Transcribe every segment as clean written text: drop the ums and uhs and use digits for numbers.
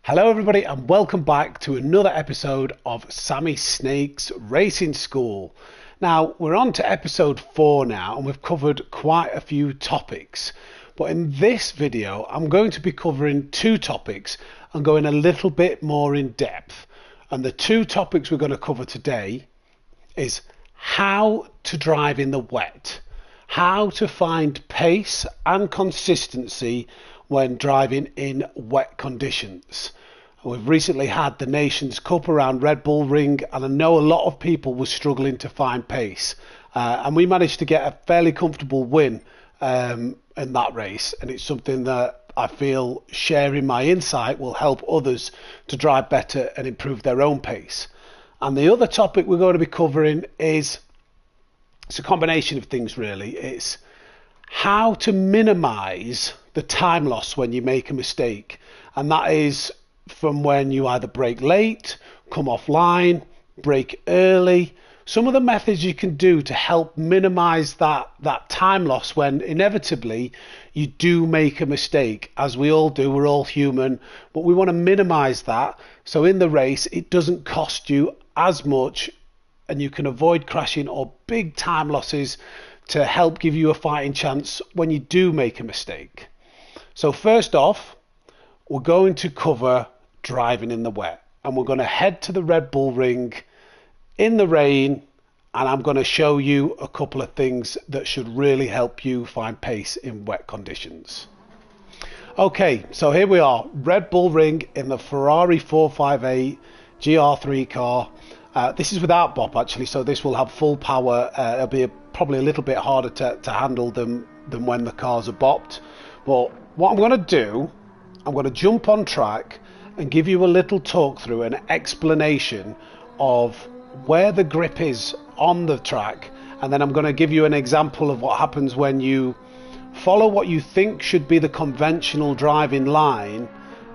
Hello everybody and welcome back to another episode of Sammysnake's Racing School. Now we're on to episode 4 now and we've covered quite a few topics. But in this video I'm going to be covering 2 topics and going a little bit more in depth. And the 2 topics we're going to cover today is how to drive in the wet, how to find pace and consistency when driving in wet conditions. We've recently had the Nations Cup around Red Bull Ring and I know a lot of people were struggling to find pace and we managed to get a fairly comfortable win in that race, and it's something that I feel sharing my insight will help others to drive better and improve their own pace. And the other topic we're going to be covering is, it's a combination of things really. It's how to minimize the time loss when you make a mistake, and that is from when you either brake late, come offline, brake early. Some of the methods you can do to help minimize that time loss when inevitably you do make a mistake, as we all do, we're all human, but we want to minimize that so in the race it doesn't cost you as much and you can avoid crashing or big time losses to help give you a fighting chance when you do make a mistake. So first off, we're going to cover driving in the wet, and we're going to head to the Red Bull Ring in the rain, and I'm going to show you a couple of things that should really help you find pace in wet conditions. Okay, so here we are, Red Bull Ring in the Ferrari 458 GR3 car. This is without bop actually, so this will have full power. It'll be probably a little bit harder to handle than when the cars are bopped. But what I'm going to do, I'm going to jump on track and give you a little talk through, an explanation of where the grip is on the track, and then I'm going to give you an example of what happens when you follow what you think should be the conventional driving line,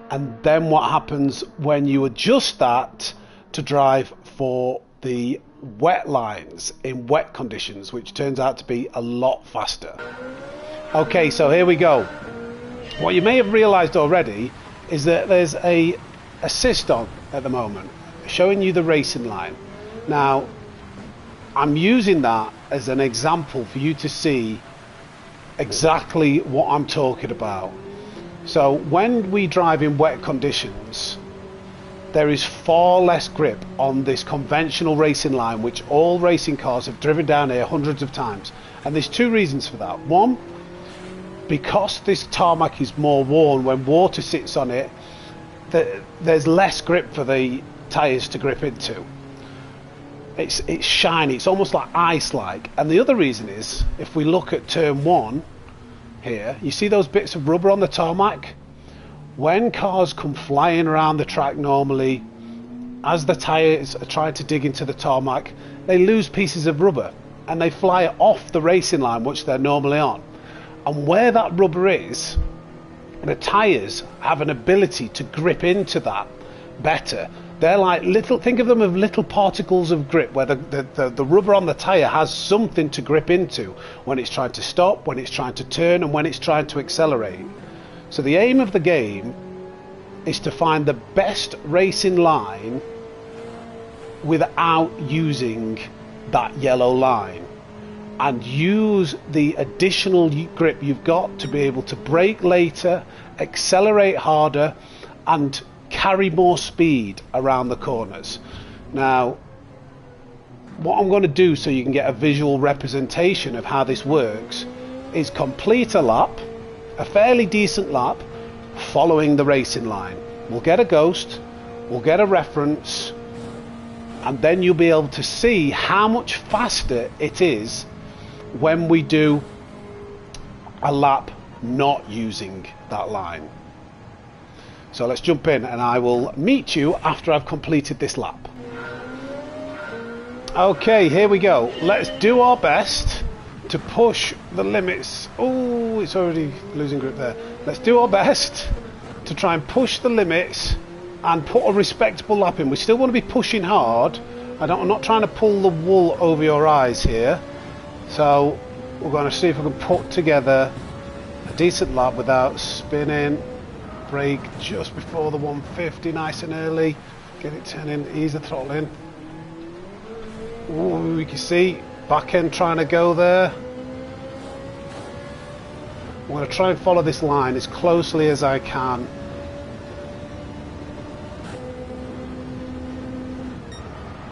and then what happens when you adjust that to drive for the wet lines in wet conditions, which turns out to be a lot faster. Okay, so here we go. What you may have realized already is that there's a assist on at the moment showing you the racing line. Now I'm using that as an example for you to see exactly what I'm talking about. So when we drive in wet conditions, there is far less grip on this conventional racing line, which all racing cars have driven down here hundreds of times, and there's 2 reasons for that. One, because this tarmac is more worn, when water sits on it, there's less grip for the tyres to grip into. It's shiny, it's almost like ice-like. And the other reason is, if we look at turn 1 here, you see those bits of rubber on the tarmac? When cars come flying around the track normally, as the tyres are trying to dig into the tarmac, they lose pieces of rubber and they fly off the racing line which they're normally on. And where that rubber is, the tyres have an ability to grip into that better. They're like little, think of them as little particles of grip where the rubber on the tyre has something to grip into when it's trying to stop, when it's trying to turn, and when it's trying to accelerate. So the aim of the game is to find the best racing line without using that yellow line, and use the additional grip you've got to be able to brake later, accelerate harder, and carry more speed around the corners. Now, what I'm going to do so you can get a visual representation of how this works is complete a lap, a fairly decent lap, following the racing line. We'll get a ghost, we'll get a reference, and then you'll be able to see how much faster it is when we do a lap not using that line. So let's jump in and I will meet you after I've completed this lap. Okay, here we go. Let's do our best to push the limits. Oh, it's already losing grip there. Let's do our best to try and push the limits and put a respectable lap in. We still want to be pushing hard. I'm not trying to pull the wool over your eyes here. So we're going to see if we can put together a decent lap without spinning brake just before the 150, nice and early. Get it turning, ease the throttle in. Ooh, you can see back end trying to go there. I'm going to try and follow this line as closely as I can.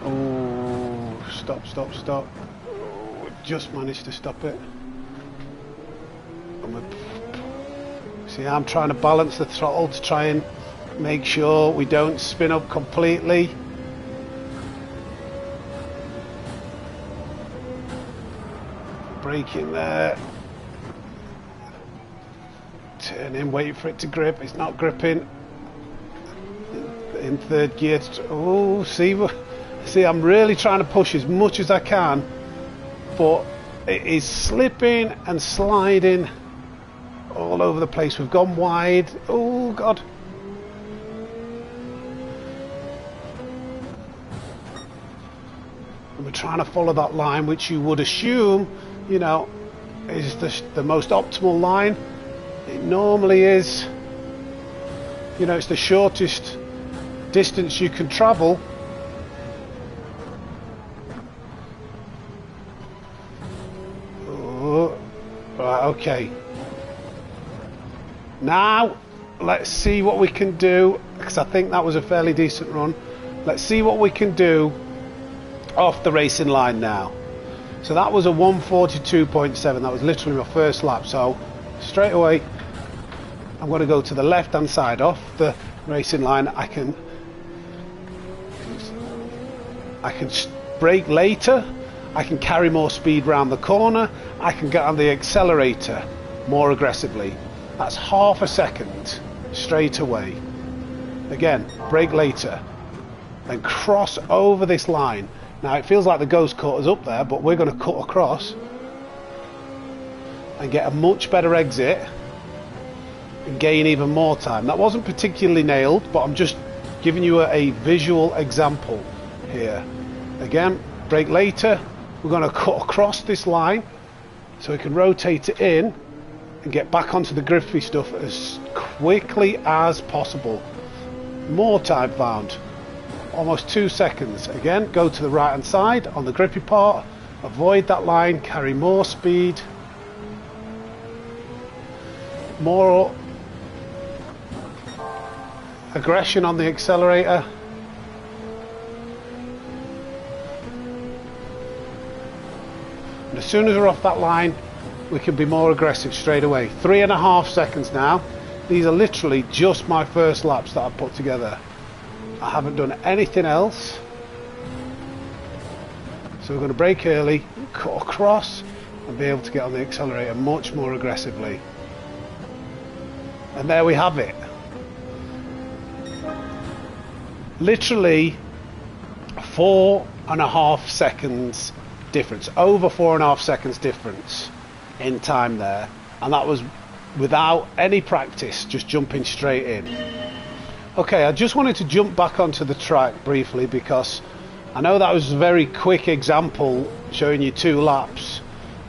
Oh, stop. Oh, just managed to stop it. See, I'm trying to balance the throttle to try and make sure we don't spin up completely. Braking there. Turn in, wait for it to grip. It's not gripping. In third gear. Oh, see, I'm really trying to push as much as I can, but it is slipping and sliding all over the place. We've gone wide. Oh God. And we're trying to follow that line, which you would assume, you know, is the most optimal line. It normally is. You know, it's the shortest distance you can travel. Oh, right, okay. Now, let's see what we can do, because I think that was a fairly decent run. Let's see what we can do off the racing line now. So that was a 142.7. That was literally my first lap. So straight away, I'm going to go to the left-hand side off the racing line. I can brake later. I can carry more speed round the corner. I can get on the accelerator more aggressively. That's half a second straight away. Again, brake later. Then cross over this line. Now it feels like the ghost caught us up there, but we're going to cut across and get a much better exit and gain even more time. That wasn't particularly nailed, but I'm just giving you a visual example here. Again, brake later. We're going to cut across this line so we can rotate it in and get back onto the grippy stuff as quickly as possible. More time found. Almost 2 seconds. Again, go to the right hand side on the grippy part, avoid that line, carry more speed, more aggression on the accelerator. And as soon as we're off that line, we can be more aggressive straight away. 3.5 seconds now. These are literally just my first laps that I've put together. I haven't done anything else. So we're going to brake early, cut across, and be able to get on the accelerator much more aggressively. And there we have it. Literally 4.5 seconds difference. Over 4.5 seconds difference in time there. And that was without any practice, just jumping straight in. Okay, I just wanted to jump back onto the track briefly because I know that was a very quick example showing you 2 laps,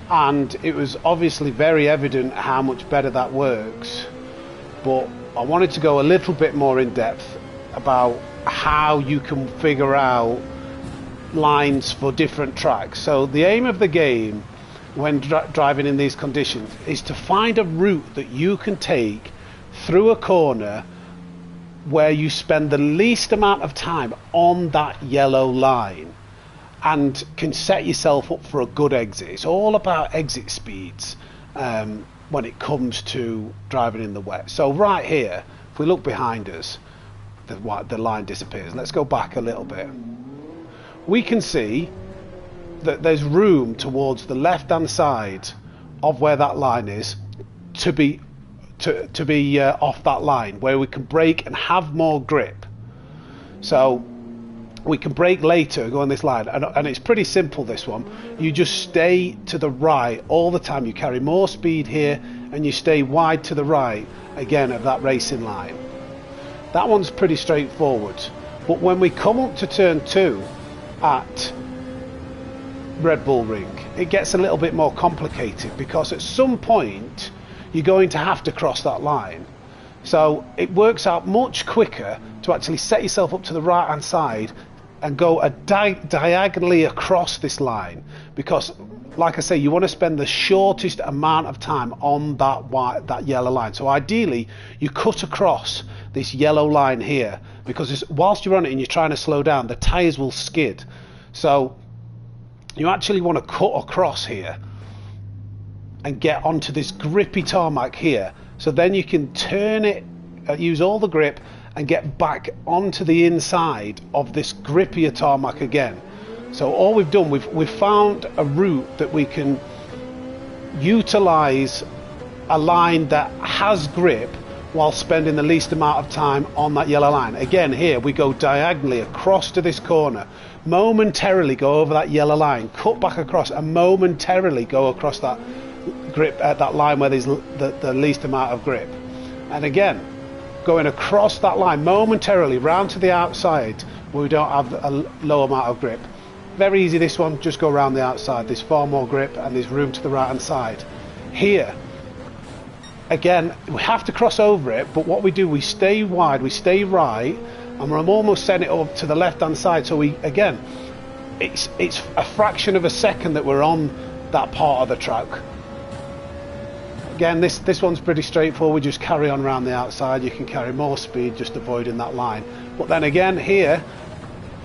and it was obviously very evident how much better that works, but I wanted to go a little bit more in depth about how you can figure out lines for different tracks. So the aim of the game when driving in these conditions is to find a route that you can take through a corner where you spend the least amount of time on that yellow line and can set yourself up for a good exit. It's all about exit speeds when it comes to driving in the wet. So right here, if we look behind us, the line disappears. Let's go back a little bit. We can see that there's room towards the left hand side of where that line is to be off that line, where we can brake and have more grip. So we can brake later, go on this line, and it's pretty simple, this one. You just stay to the right all the time. You carry more speed here and you stay wide to the right again of that racing line. That one's pretty straightforward. But when we come up to turn 2 at Red Bull Ring, it gets a little bit more complicated because at some point you're going to have to cross that line. So it works out much quicker to actually set yourself up to the right hand side and go diagonally across this line, because like I say, you want to spend the shortest amount of time on that yellow line. So ideally you cut across this yellow line here, because whilst you're on it and you're trying to slow down, the tires will skid. So you actually want to cut across here and get onto this grippy tarmac here, so then you can turn it, use all the grip and get back onto the inside of this grippier tarmac again. So all we've done, we've found a route that we can utilize a line that has grip while spending the least amount of time on that yellow line. Again, here we go diagonally across to this corner, momentarily go over that yellow line, cut back across, and momentarily go across that grip at that line where there's the least amount of grip. And again, going across that line momentarily round to the outside where we don't have a low amount of grip. Very easy, this one, just go around the outside. There's far more grip and there's room to the right hand side. Here again, we have to cross over it, but what we do, we stay wide, we stay right, and we're almost setting it up to the left hand side. So we, again, it's a fraction of a second that we're on that part of the track. Again, this one's pretty straightforward. We just carry on around the outside. You can carry more speed, just avoiding that line. But then again, here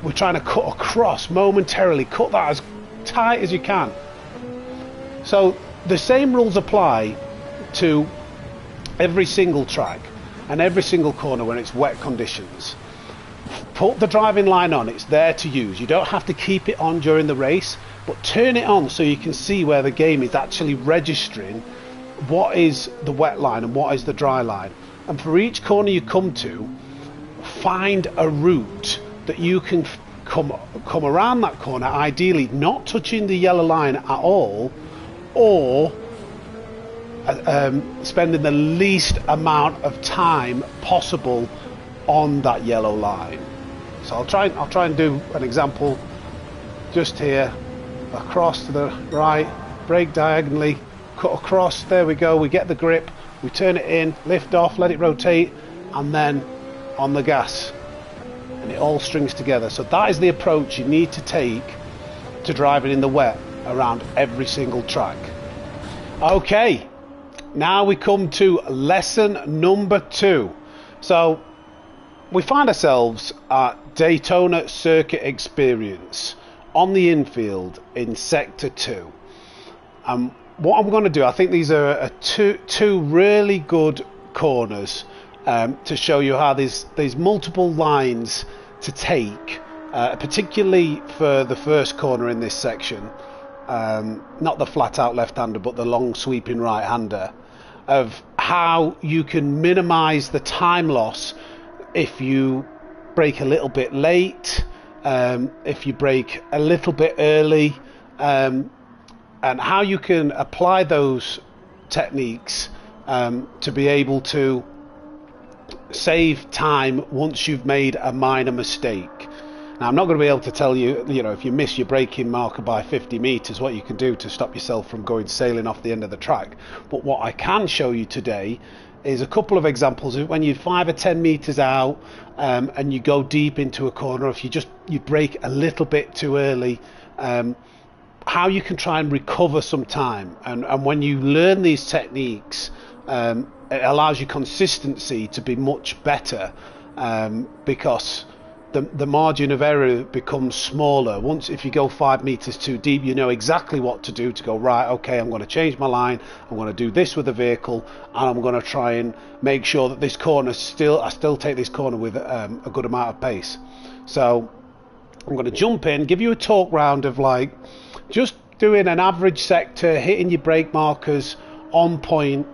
we're trying to cut across momentarily, cut that as tight as you can. So the same rules apply to every single track and every single corner when it's wet conditions. Put the driving line on, it's there to use. You don't have to keep it on during the race, but turn it on so you can see where the game is actually registering what is the wet line and what is the dry line. And for each corner you come to, find a route that you can come around that corner, ideally not touching the yellow line at all, or spending the least amount of time possible on that yellow line. So I'll try and do an example just here. Across to the right, brake diagonally, cut across, there we go, we get the grip, we turn it in, lift off, let it rotate, and then on the gas, and it all strings together. So that is the approach you need to take to driving in the wet around every single track. Okay, now we come to lesson number 2. So we find ourselves at Daytona Circuit Experience on the infield in Sector 2. What I'm going to do, I think these are two really good corners to show you how there's multiple lines to take, particularly for the first corner in this section, not the flat out left-hander but the long sweeping right-hander, of how you can minimize the time loss if you brake a little bit late, if you brake a little bit early, and how you can apply those techniques to be able to save time once you've made a minor mistake. Now, I'm not going to be able to tell you, if you miss your braking marker by 50 meters, what you can do to stop yourself from going sailing off the end of the track. But what I can show you today is a couple of examples of when you're 5 or 10 meters out and you go deep into a corner, if you brake a little bit too early, how you can try and recover some time. And when you learn these techniques, it allows your consistency to be much better, because the margin of error becomes smaller. Once, if you go 5 meters too deep, you know exactly what to do to go, right, okay, I'm going to change my line, I'm going to do this with the vehicle, and I'm going to try and make sure that this corner I still take this corner with a good amount of pace. So I'm going to jump in, give you a talk round of just doing an average sector, hitting your brake markers on point,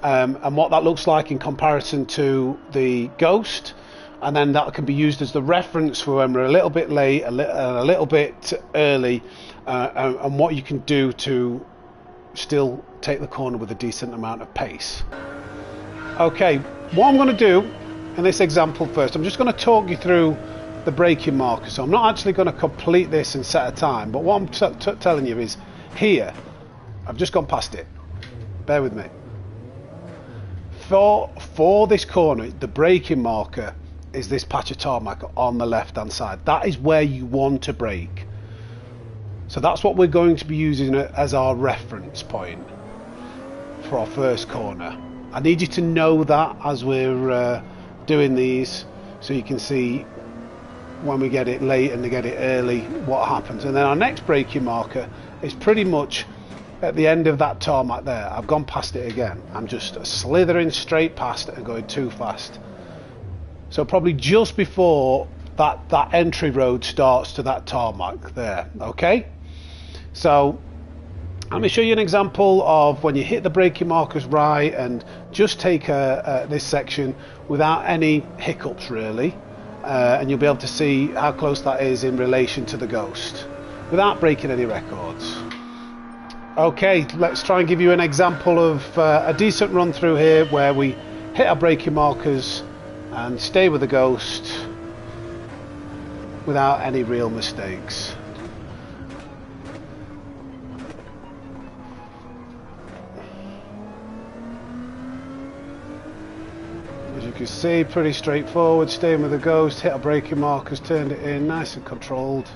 and what that looks like in comparison to the Ghost. And then that can be used as the reference for when we're a little bit late, a little bit early, and what you can do to still take the corner with a decent amount of pace. Okay, what I'm going to do in this example first, I'm just going to talk you through the braking marker. So I'm not actually going to complete this and set a time, but what I'm telling you is, here, I've just gone past it. Bear with me. for this corner, the braking marker is this patch of tarmac on the left hand side. That is where you want to brake. So that's what we're going to be using as our reference point for our first corner. I need you to know that as we're doing these, so you can see when we get it late and they get it early what happens. And then our next braking marker is pretty much at the end of that tarmac there. I've gone past it again. I'm just slithering straight past it and going too fast. So probably just before that entry road starts to that tarmac there. Okay, so let me show you an example of when you hit the braking markers right, and just take this section without any hiccups really, and you'll be able to see how close that is in relation to the Ghost without breaking any records. Okay, let's try and give you an example of a decent run through here where we hit our braking markers and stay with the Ghost without any real mistakes. As you can see, pretty straightforward, staying with the Ghost, hit our braking markers, turned it in, nice and controlled.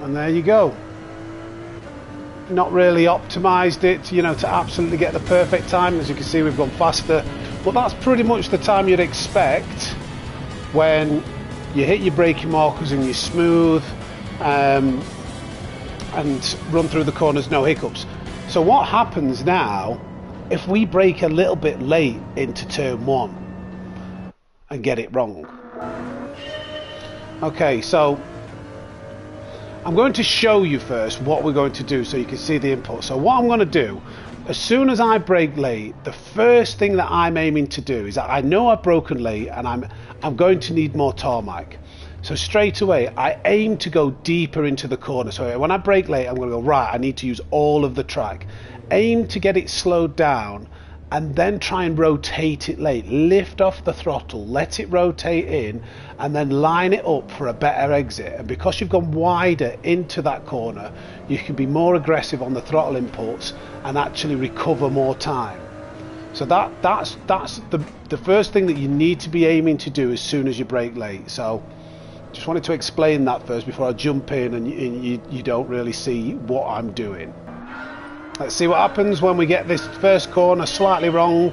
And there you go. Not really optimized it, you know, to absolutely get the perfect time. As you can see, we've gone faster, but that's pretty much the time you'd expect when you hit your braking markers and you're smooth and run through the corners, no hiccups. So what happens now if we brake a little bit late into turn one and get it wrong? Okay, so I'm going to show you first what we're going to do so you can see the input. So what I'm going to do, as soon as I brake late, the first thing that I'm aiming to do is that I know I've broken late and I'm going to need more tarmac. So straight away I aim to go deeper into the corner. So when I brake late, I'm going to go right, I need to use all of the track. Aim to get it slowed down and then try and rotate it late. Lift off the throttle, let it rotate in, and then line it up for a better exit. And because you've gone wider into that corner, you can be more aggressive on the throttle inputs and actually recover more time. So that's the first thing that you need to be aiming to do as soon as you brake late. So just wanted to explain that first before I jump in and you don't really see what I'm doing. Let's see what happens when we get this first corner slightly wrong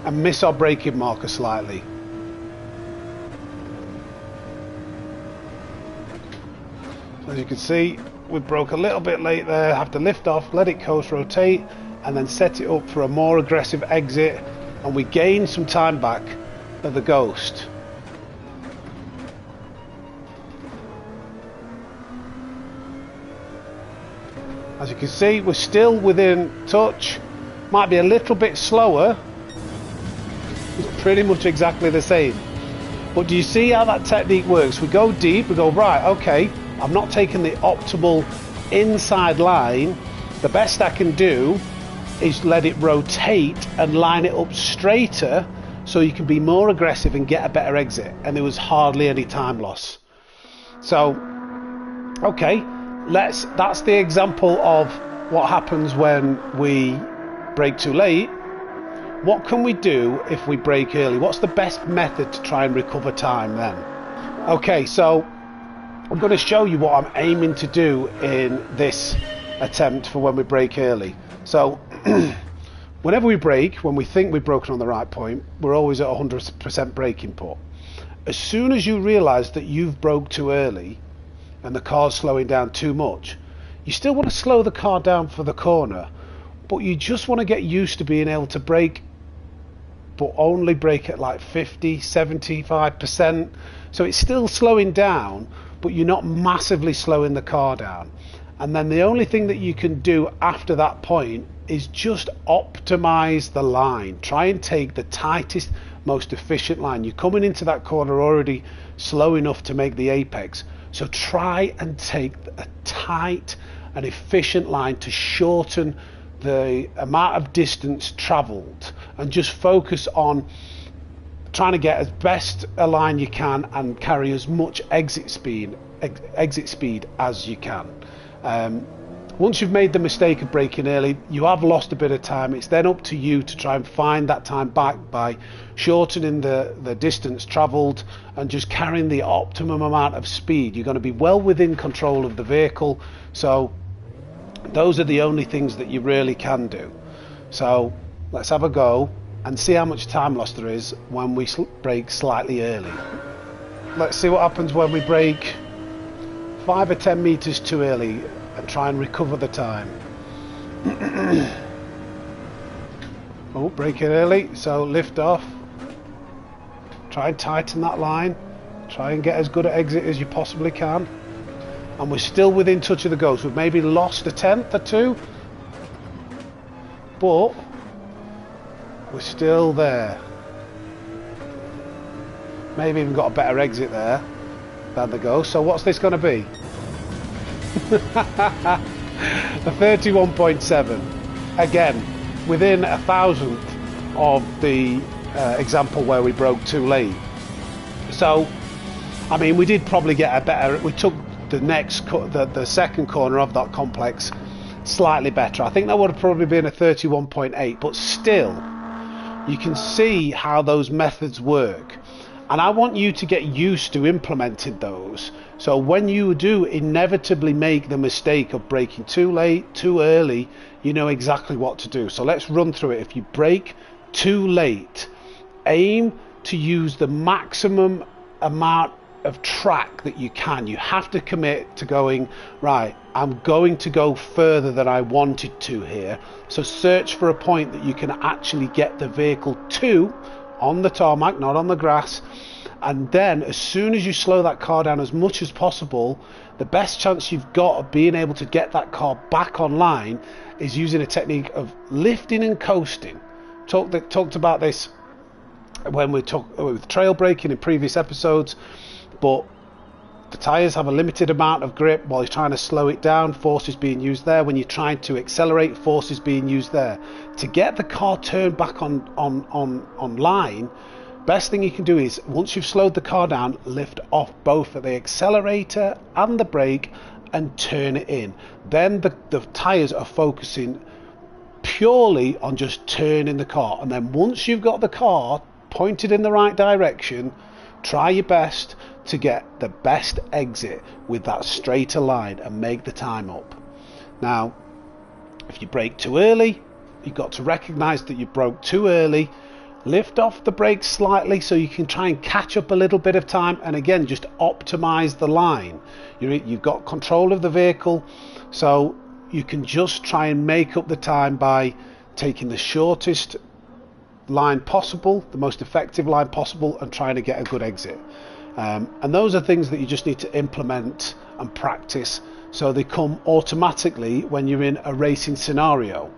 and miss our braking marker slightly. So as you can see, we broke a little bit late there, have to lift off, let it coast, rotate, and then set it up for a more aggressive exit, and we gain some time back at the Ghost. As you can see, we're still within touch. Might be a little bit slower. It's pretty much exactly the same. But do you see how that technique works? We go deep, we go, right, okay, I'm not taking the optimal inside line. The best I can do is let it rotate and line it up straighter so you can be more aggressive and get a better exit. And there was hardly any time loss. So, okay. That's the example of what happens when we brake too late. What can we do if we brake early? What's the best method to try and recover time then? Okay, so I'm going to show you what I'm aiming to do in this attempt for when we brake early. So whenever we brake, when we think we've broken on the right point, we're always at 100% brake input. As soon as you realise that you've broke too early and the car's slowing down too much, you still want to slow the car down for the corner, but you just want to get used to being able to brake, but only brake at like 50, 75%. So it's still slowing down, but you're not massively slowing the car down. And then the only thing that you can do after that point is just optimize the line. Try and take the tightest, most efficient line. You're coming into that corner already slow enough to make the apex. So try and take a tight and efficient line to shorten the amount of distance traveled, and just focus on trying to get as best a line you can and carry as much exit speed as you can. once you've made the mistake of braking early, you have lost a bit of time. It's then up to you to try and find that time back by shortening the distance travelled and just carrying the optimum amount of speed. You're going to be well within control of the vehicle. So those are the only things that you really can do. So let's have a go and see how much time loss there is when we brake slightly early. Let's see what happens when we brake 5 or 10 meters too early and try and recover the time. Oh, brake it early, so lift off. Try and tighten that line. Try and get as good an exit as you possibly can. And we're still within touch of the ghost. We've maybe lost a tenth or two, but we're still there. Maybe even got a better exit there than the ghost. So what's this going to be? A 31.7. Again, within a thousandth of the example where we broke too late. So, I mean, we did probably get a better. We took the second corner of that complex slightly better. I think that would have probably been a 31.8, but still, you can see how those methods work. And I want you to get used to implementing those. So when you do inevitably make the mistake of braking too late, too early, you know exactly what to do. So let's run through it. If you brake too late, aim to use the maximum amount of track that you can. You have to commit to going, right, I'm going to go further than I wanted to here. So search for a point that you can actually get the vehicle to on the tarmac, not on the grass. And then as soon as you slow that car down as much as possible, the best chance you've got of being able to get that car back online is using a technique of lifting and coasting. Talked about this when we talked with trail braking in previous episodes, but the tyres have a limited amount of grip while you're trying to slow it down. Force is being used there. When you're trying to accelerate, force is being used there. To get the car turned back online, best thing you can do is, once you've slowed the car down, lift off both the accelerator and the brake and turn it in. Then the tyres are focusing purely on just turning the car. And then once you've got the car pointed in the right direction, try your best to get the best exit with that straighter line and make the time up. Now, if you brake too early, you've got to recognize that you broke too early. Lift off the brakes slightly so you can try and catch up a little bit of time, and again, just optimize the line. You've got control of the vehicle, so you can just try and make up the time by taking the shortest line possible, the most effective line possible, and trying to get a good exit. And those are things that you just need to implement and practice so they come automatically when you're in a racing scenario.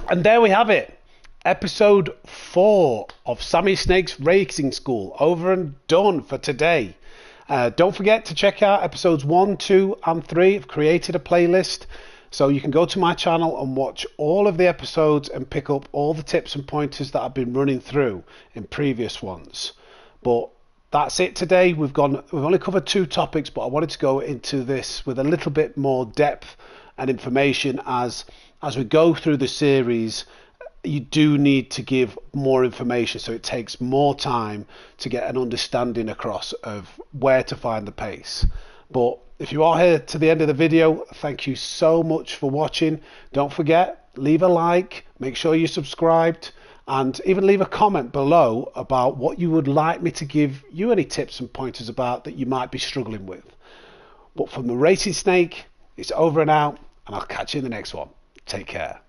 And there we have it. Episode 4 of Sammysnake's Racing School over and done for today. Don't forget to check out episodes 1, 2 and 3. I've created a playlist so you can go to my channel and watch all of the episodes and pick up all the tips and pointers that I've been running through in previous ones. But that's it today. We've only covered 2 topics, but I wanted to go into this with a little bit more depth and information as we go through the series. You do need to give more information, so it takes more time to get an understanding across of where to find the pace. But if you are here to the end of the video, thank you so much for watching. Don't forget, leave a like, make sure you're subscribed, and even leave a comment below about what you would like me to give you any tips and pointers about that you might be struggling with. But from the Racing Snake, it's over and out, and I'll catch you in the next one. Take care.